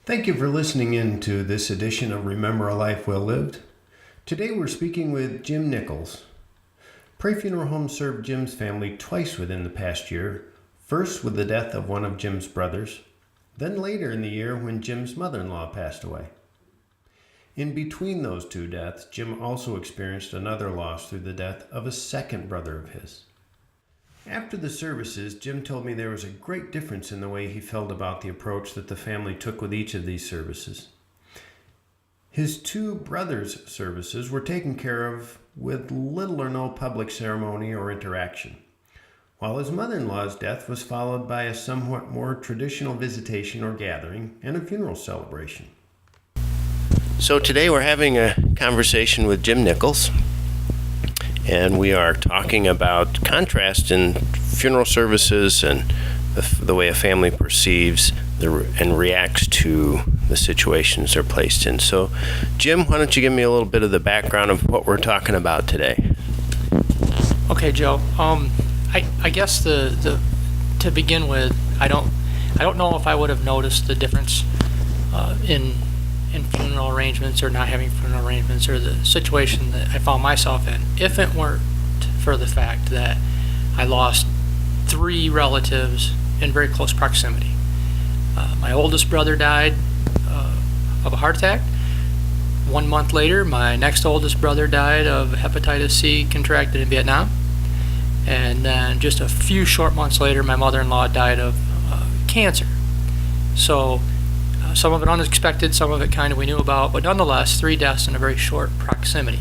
Thank you for listening in to this edition of Remember a Life Well Lived. Today we're speaking with Jim Nichols. Prey Funeral Home served Jim's family twice within the past year, first with the death of one of Jim's brothers, then later in the year when Jim's mother-in-law passed away. In between those two deaths, Jim also experienced another loss through the death of a second brother of his. After the services, Jim told me there was a great difference in the way he felt about the approach that the family took with each of these services. His two brothers' services were taken care of with little or no public ceremony or interaction, while his mother-in-law's death was followed by a somewhat more traditional visitation or gathering and a funeral celebration. So today we're having a conversation with Jim Nichols, and we are talking about contrast in funeral services and the way a family perceives and reacts to the situations they're placed in. So, Jim, why don't you give me a little bit of the background of what we're talking about today? Okay, Joe. I guess to begin with, I don't know if I would have noticed the difference in funeral arrangements or not having funeral arrangements or the situation that I found myself in if it weren't for the fact that I lost 3 relatives in very close proximity. My oldest brother died of a heart attack. 1 month later, my next oldest brother died of hepatitis C contracted in Vietnam. And then just a few short months later, my mother-in-law died of cancer. So some of it unexpected, some of it kind of we knew about, but nonetheless, 3 deaths in a very short proximity.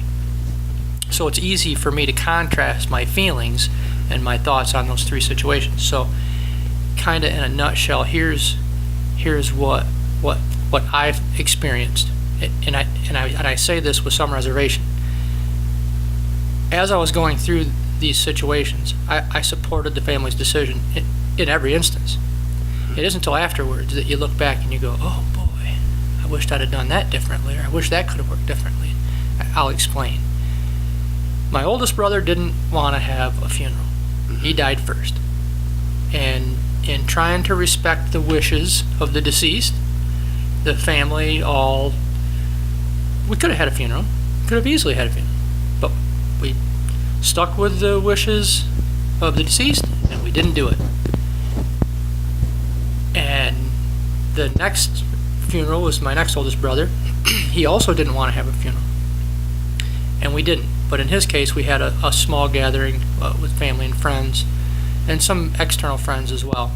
So it's easy for me to contrast my feelings and my thoughts on those 3 situations. So kind of in a nutshell, here's what I've experienced, and I say this with some reservation. As I was going through these situations, I supported the family's decision in every instance. It isn't until afterwards that you look back and you go, oh boy, I wished I'd have done that differently, or I wish that could have worked differently. I'll explain. My oldest brother didn't want to have a funeral. He died first. And in trying to respect the wishes of the deceased, the family we could have had a funeral, could have easily had a funeral, but we stuck with the wishes of the deceased and we didn't do it. And the next funeral was my next oldest brother. He also didn't want to have a funeral, and we didn't. But in his case, we had a small gathering with family and friends, and some external friends as well.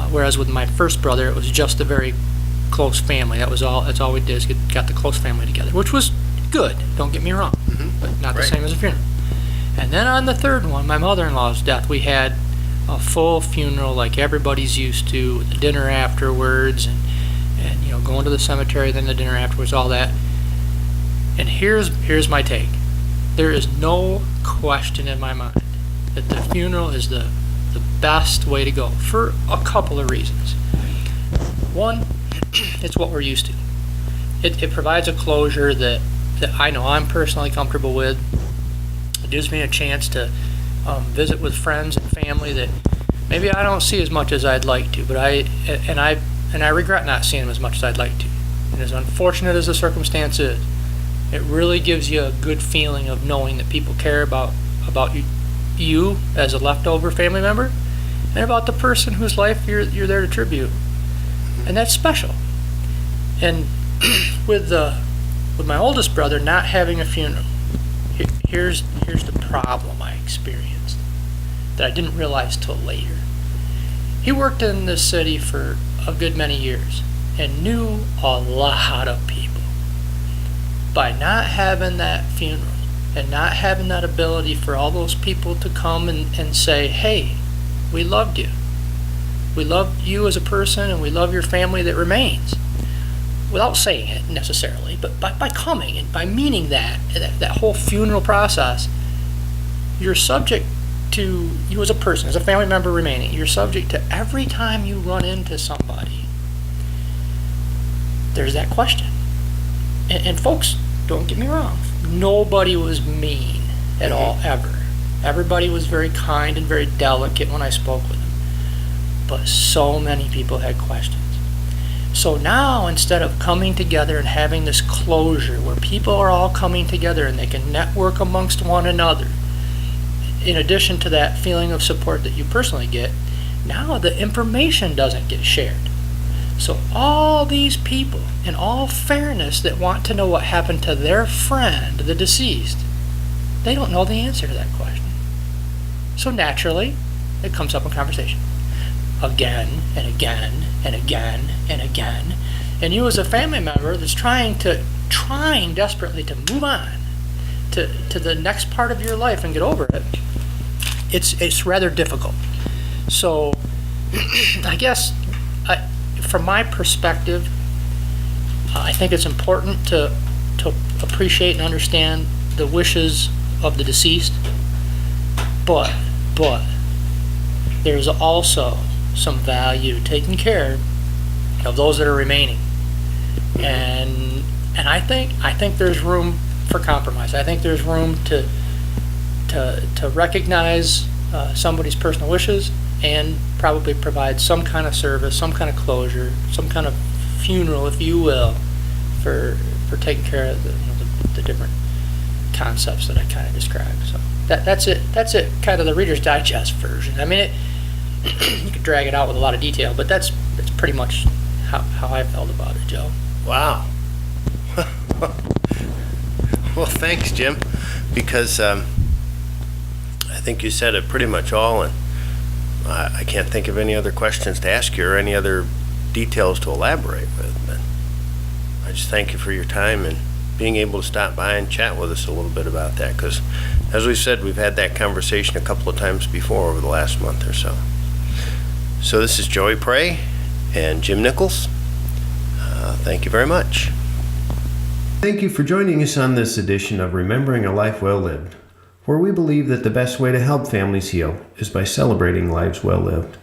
Whereas with my first brother, it was just a very close family. That's all we did is got the close family together, which was good. Don't get me wrong, but not the same as a funeral. And then on the third one, my mother-in-law's death, we had a full funeral like everybody's used to, with the dinner afterwards, and going to the cemetery, then the dinner afterwards, all that. And here's my take. There is no question in my mind that the funeral is the best way to go for a couple of reasons. One, it's what we're used to. It provides a closure that I know I'm personally comfortable with. It gives me a chance to visit with friends and family that maybe I don't see as much as I'd like to, but I regret not seeing them as much as I'd like to. And as unfortunate as the circumstance is, it really gives you a good feeling of knowing that people care about you as a leftover family member, and about the person whose life you're there to tribute, and that's special. And with my oldest brother not having a funeral, here's the problem I experienced that I didn't realize till later. He worked in this city for a good many years and knew a lot of people. By not having that funeral and not having that ability for all those people to come and say, hey, we loved you. We love you as a person, and we love your family that remains. Without saying it necessarily, but by coming and by meaning that whole funeral process, you're subject to, you as a person, as a family member remaining, you're subject to every time you run into somebody, there's that question. And folks, don't get me wrong, nobody was mean at all, ever. Everybody was very kind and very delicate when I spoke with them. But so many people had questions. So now, instead of coming together and having this closure where people are all coming together and they can network amongst one another, in addition to that feeling of support that you personally get, now the information doesn't get shared. So all these people, in all fairness, that want to know what happened to their friend, the deceased, they don't know the answer to that question. So naturally, it comes up in conversation. Again and again and again and again. And you as a family member that's trying desperately to move on to the next part of your life and get over it, it's rather difficult. So I guess from my perspective, I think it's important to appreciate and understand the wishes of the deceased, but there's also some value taking care of those that are remaining, and I think there's room for compromise. I think there's room to recognize somebody's personal wishes and probably provide some kind of service, some kind of closure, some kind of funeral, if you will, for taking care of the different concepts that I kind of described. So that's it, kind of the Reader's Digest version. I mean, you could drag it out with a lot of detail, but that's pretty much how I felt about it, Joe. Wow. Well, thanks, Jim, because I think you said it pretty much all, and I can't think of any other questions to ask you or any other details to elaborate with. But I just thank you for your time and being able to stop by and chat with us a little bit about that, because as we said, we've had that conversation a couple of times before over the last month or so. So this is Joey Prey and Jim Nichols. Thank you very much. Thank you for joining us on this edition of Remembering a Life Well Lived, where we believe that the best way to help families heal is by celebrating lives well lived.